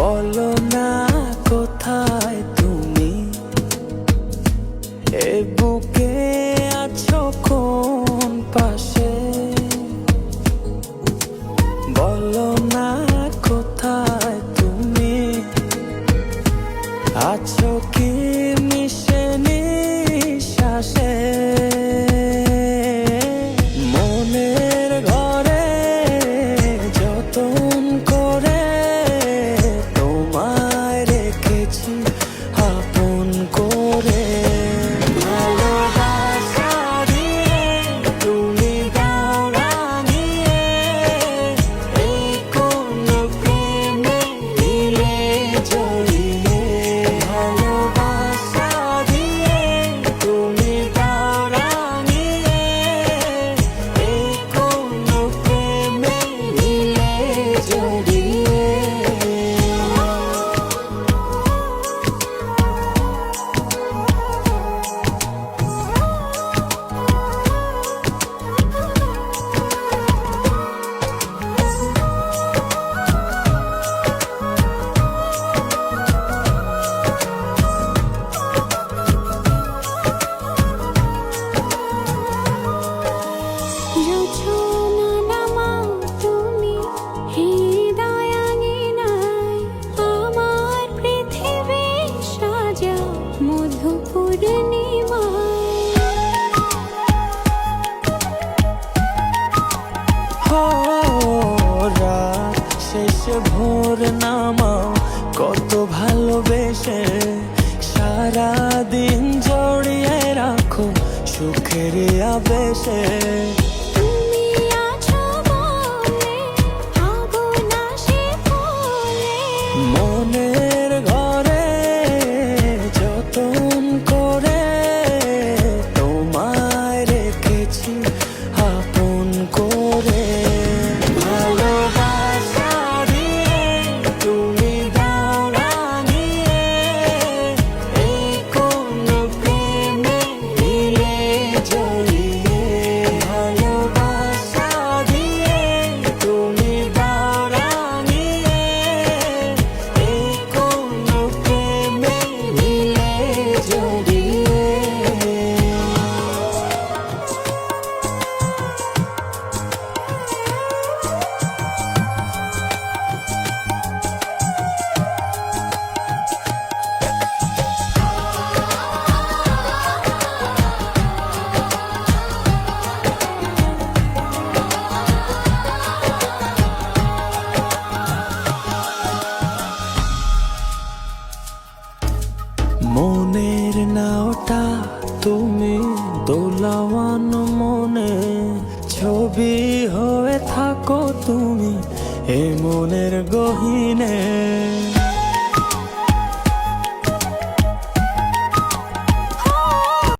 বলো না কোথায় তুমি, এ বুকে আছো কোন পাশে। বলো না কোথায় তুমি, আছো কি মিশে নিঃশ্বাসে। মনের ঘরে যতন করে তোমায় রেখেছি আপন করে। ভালোবাসা দিয়ে তুমি দাও রাঙিয়ে, এই কোন প্রেমে দিলে জড়িয়ে। ভালোবাসা দিয়ে তুমি দাও রাঙিয়ে, এই কোন প্রেমে দিলে জড়িয়ে। জোছনা নামাও তুমি হৃদয় আঙিনায়, আমার পৃথিবী সাজাও মধু পূর্ণিমায়। হো রাত শেষে ভোর নামাও কত ভালোবেসে, সারাদিন জড়িয়ে রাখো সুখের আবেশে। তুমি আছো বলে আগুন আসে ফুলে, মনের ঘরে যতন করে তোমায় রেখেছি আপন করে। ভালোবাসা দিয়ে তুমি দাও রাঙিয়ে, এই কোন প্রেমে দিলে জড়িয়ে। ভালোবাসা দিয়ে তুমি দাও রাঙিয়ে, এই কোন প্রেমে দিলে জড়িয়ে। মনের নাওটা তুমি দোলাওয়ান মনে, ছবি হয়ে থাকো তুমি এ মনের গহীনে।